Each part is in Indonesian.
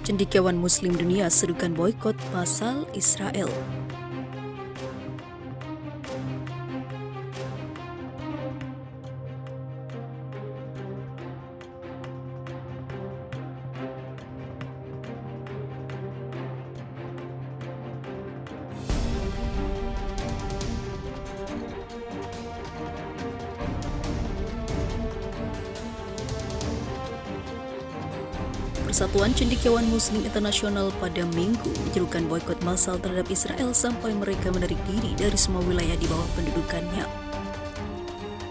Cendekiawan Muslim dunia serukan boikot massal Israel. Persatuan Cendekiawan Muslim Internasional pada Minggu menyerukan boikot massal terhadap Israel sampai mereka menarik diri dari semua wilayah di bawah pendudukannya.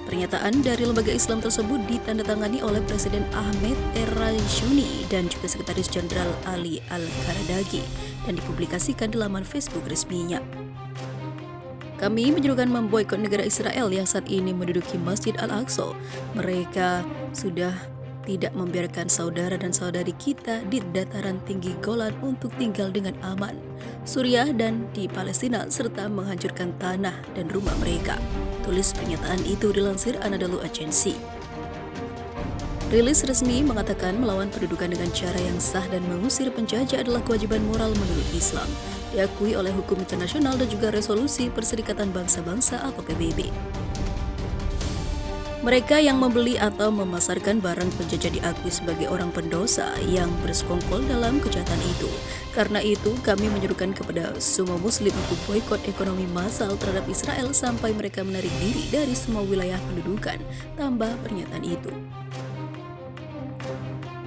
Pernyataan dari lembaga Islam tersebut ditandatangani oleh Presiden Ahmed Errajuni dan juga Sekretaris Jenderal Ali Al-Karadagi dan dipublikasikan di laman Facebook resminya. Kami menyerukan memboikot negara Israel yang saat ini menduduki Masjid Al-Aqsa. Mereka sudah tidak membiarkan saudara dan saudari kita di dataran tinggi Golan untuk tinggal dengan aman, Suriah dan di Palestina, serta menghancurkan tanah dan rumah mereka. Tulis pernyataan itu dilansir Anadolu Agency. Rilis resmi mengatakan melawan pendudukan dengan cara yang sah dan mengusir penjajah adalah kewajiban moral menurut Islam, diakui oleh hukum internasional dan juga resolusi Perserikatan Bangsa-Bangsa atau PBB. Mereka yang membeli atau memasarkan barang penjajah diakui sebagai orang pendosa yang bersekongkol dalam kejahatan itu. Karena itu, kami menyerukan kepada semua Muslim untuk boikot ekonomi massal terhadap Israel sampai mereka menarik diri dari semua wilayah pendudukan, tambah pernyataan itu.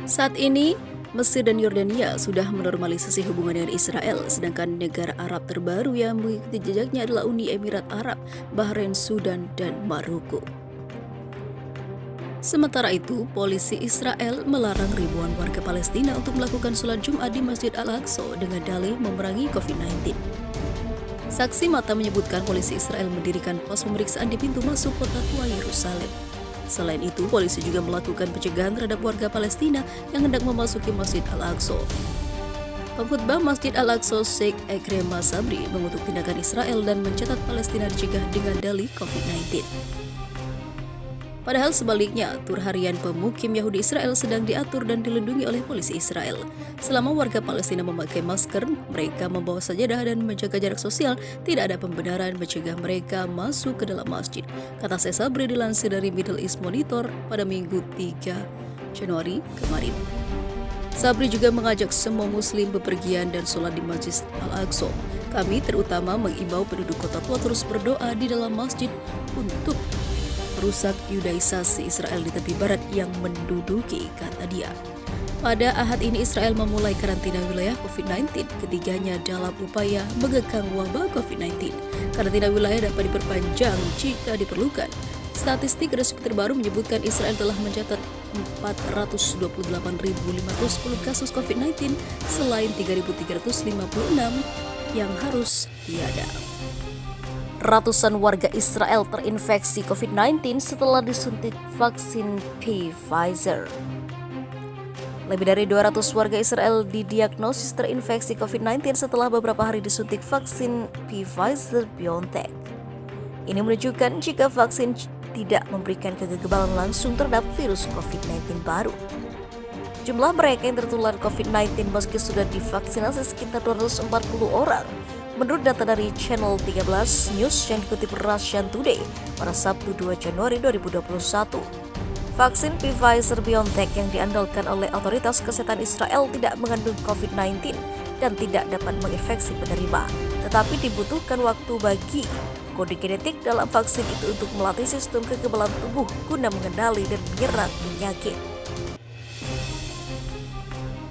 Saat ini, Mesir dan Yordania sudah menormalisasi hubungan dengan Israel, sedangkan negara Arab terbaru yang mengikuti jejaknya adalah Uni Emirat Arab, Bahrain, Sudan, dan Maroko. Sementara itu, polisi Israel melarang ribuan warga Palestina untuk melakukan sholat Jumat di Masjid Al-Aqsa dengan dalih memerangi COVID-19. Saksi mata menyebutkan polisi Israel mendirikan pos pemeriksaan di pintu masuk kota tua Yerusalem. Selain itu, polisi juga melakukan pencegahan terhadap warga Palestina yang hendak memasuki Masjid Al-Aqsa. Pengkhutbah Masjid Al-Aqsa Sheikh Ekrema Sabri mengutuk tindakan Israel dan mencatat Palestina dicegah dengan dalih COVID-19. Padahal sebaliknya, tur harian pemukim Yahudi Israel sedang diatur dan dilindungi oleh polisi Israel. Selama warga Palestina memakai masker, mereka membawa sajadah dan menjaga jarak sosial, tidak ada pembenaran mencegah mereka masuk ke dalam masjid, kata Sheikh Sabri dilansir dari Middle East Monitor pada Minggu 3 Januari kemarin. Sabri juga mengajak semua Muslim bepergian dan sholat di Masjid Al-Aqsa. Kami terutama mengimbau penduduk kota tua terus berdoa di dalam masjid untuk merusak Yudaisasi Israel di tepi barat yang menduduki, kata dia. Pada Ahad ini Israel memulai karantina wilayah COVID-19 ketiganya dalam upaya mengekang wabah COVID-19. Karantina wilayah dapat diperpanjang jika diperlukan. Statistik resmi terbaru menyebutkan Israel telah mencatat 428.510 kasus COVID-19 selain 3.356 yang harus tiada. Ratusan warga Israel terinfeksi COVID-19 setelah disuntik vaksin Pfizer. Lebih dari 200 warga Israel didiagnosis terinfeksi COVID-19 setelah beberapa hari disuntik vaksin Pfizer-BioNTech. Ini menunjukkan jika vaksin tidak memberikan kekebalan langsung terhadap virus COVID-19 baru. Jumlah mereka yang tertular COVID-19 meski sudah divaksinasi sekitar 240 orang. Menurut data dari Channel 13 News yang dikutip Russian Today pada Sabtu 2 Januari 2021, vaksin Pfizer-BioNTech yang diandalkan oleh otoritas kesehatan Israel tidak mengandung COVID-19 dan tidak dapat menginfeksi penerima, tetapi dibutuhkan waktu bagi kode genetik dalam vaksin itu untuk melatih sistem kekebalan tubuh guna mengenali dan menyerang penyakit.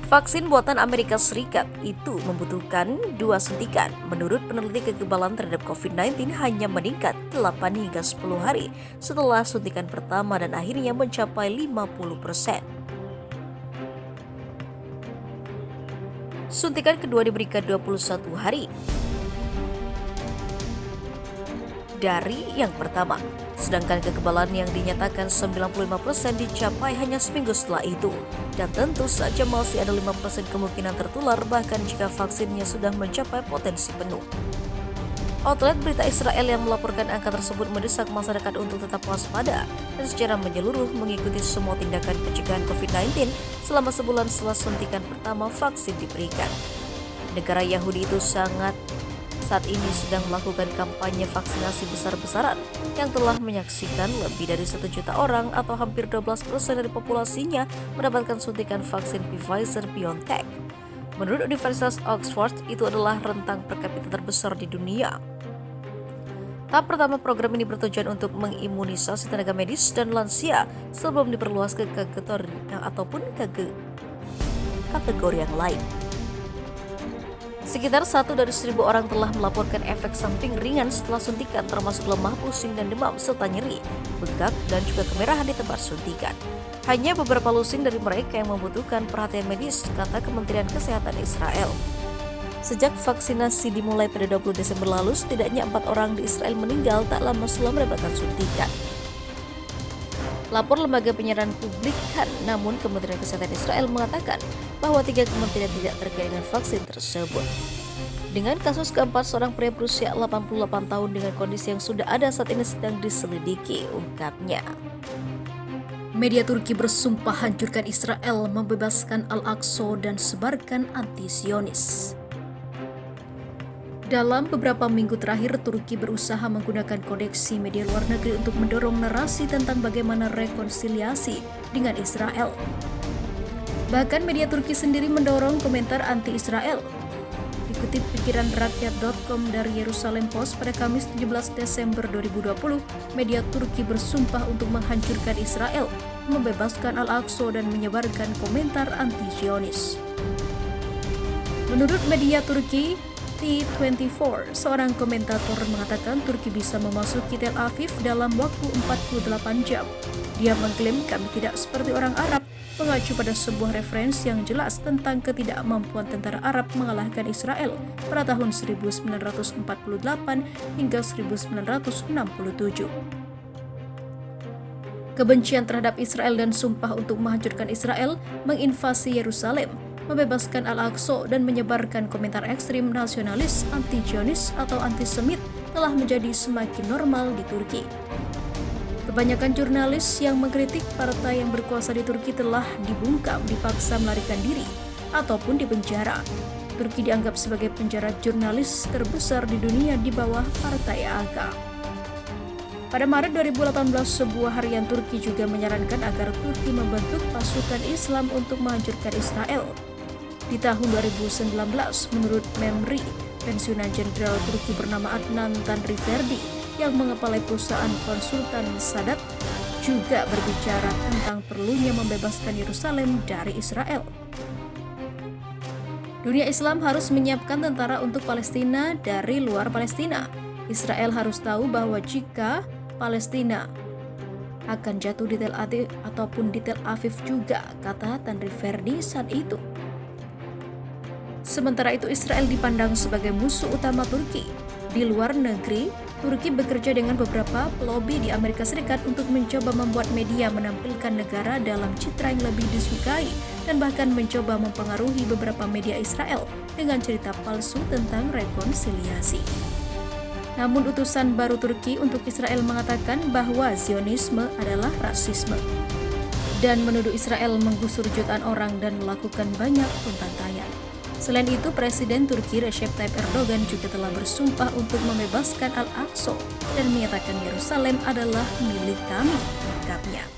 Vaksin buatan Amerika Serikat itu membutuhkan 2 suntikan. Menurut peneliti, kekebalan terhadap COVID-19 hanya meningkat 8 hingga 10 hari setelah suntikan pertama dan akhirnya mencapai 50%. Suntikan kedua diberikan 21 hari dari yang pertama, sedangkan kekebalan yang dinyatakan 95% dicapai hanya seminggu setelah itu. Dan tentu saja masih ada 5% kemungkinan tertular bahkan jika vaksinnya sudah mencapai potensi penuh. Outlet berita Israel yang melaporkan angka tersebut mendesak masyarakat untuk tetap waspada dan secara menyeluruh mengikuti semua tindakan pencegahan COVID-19 selama sebulan setelah suntikan pertama vaksin diberikan. Negara Yahudi itu saat ini sedang melakukan kampanye vaksinasi besar-besaran yang telah menyaksikan lebih dari 1 juta orang atau hampir 12% dari populasinya mendapatkan suntikan vaksin Pfizer-BioNTech. Menurut Universitas Oxford, itu adalah rentang per kapita terbesar di dunia. Tahap pertama program ini bertujuan untuk mengimunisasi tenaga medis dan lansia sebelum diperluas ke kategori yang lain. Sekitar 1 dari 1.000 orang telah melaporkan efek samping ringan setelah suntikan, termasuk lemah, pusing, dan demam, serta nyeri, bengkak, dan juga kemerahan di tempat suntikan. Hanya beberapa lusin dari mereka yang membutuhkan perhatian medis, kata Kementerian Kesehatan Israel. Sejak vaksinasi dimulai pada 20 Desember lalu, setidaknya 4 orang di Israel meninggal tak lama setelah mendapatkan suntikan. Lapor lembaga penyiaran publikan, namun Kementerian Kesehatan Israel mengatakan bahwa 3 kementerian tidak terkait dengan vaksin tersebut. Dengan kasus keempat, seorang pria berusia 88 tahun dengan kondisi yang sudah ada saat ini sedang diselidiki, ungkapnya. Media Turki bersumpah hancurkan Israel, membebaskan Al-Aqsa dan sebarkan anti-Zionis. Dalam beberapa minggu terakhir, Turki berusaha menggunakan koneksi media luar negeri untuk mendorong narasi tentang bagaimana rekonsiliasi dengan Israel. Bahkan media Turki sendiri mendorong komentar anti-Israel. Dikutip pikiranrakyat.com dari Yerusalem Post pada Kamis 17 Desember 2020, media Turki bersumpah untuk menghancurkan Israel, membebaskan Al-Aqsa dan menyebarkan komentar anti-Zionis. Menurut media Turki T24, seorang komentator mengatakan Turki bisa memasuki Tel Aviv dalam waktu 48 jam. Dia mengklaim kami tidak seperti orang Arab, mengacu pada sebuah referensi yang jelas tentang ketidakmampuan tentara Arab mengalahkan Israel pada tahun 1948 hingga 1967. Kebencian terhadap Israel dan sumpah untuk menghancurkan Israel, menginvasi Yerusalem, membebaskan Al-Aqsa dan menyebarkan komentar ekstrim nasionalis, anti-Zionis atau antisemit telah menjadi semakin normal di Turki. Kebanyakan jurnalis yang mengkritik partai yang berkuasa di Turki telah dibungkam, dipaksa melarikan diri, ataupun dipenjara. Turki dianggap sebagai penjara jurnalis terbesar di dunia di bawah partai AKA. Pada Maret 2018, sebuah harian Turki juga menyarankan agar Turki membentuk pasukan Islam untuk menghancurkan Israel. Di tahun 2019, menurut Memri, pensiunan jenderal Turki bernama Adnan Tanriverdi yang mengepalai perusahaan konsultan Sadat juga berbicara tentang perlunya membebaskan Yerusalem dari Israel. Dunia Islam harus menyiapkan tentara untuk Palestina dari luar Palestina. Israel harus tahu bahwa jika Palestina akan jatuh di Tel Aviv ataupun di Tel Aviv juga, kata Tanriverdi saat itu. Sementara itu, Israel dipandang sebagai musuh utama Turki. Di luar negeri, Turki bekerja dengan beberapa pelobi di Amerika Serikat untuk mencoba membuat media menampilkan negara dalam citra yang lebih disukai dan bahkan mencoba mempengaruhi beberapa media Israel dengan cerita palsu tentang rekonsiliasi. Namun utusan baru Turki untuk Israel mengatakan bahwa Zionisme adalah rasisme dan menuduh Israel menggusur jutaan orang dan melakukan banyak pembantaian. Selain itu, Presiden Turki Recep Tayyip Erdogan juga telah bersumpah untuk membebaskan Al-Aqsa dan menyatakan Yerusalem adalah milik kami, ungkapnya.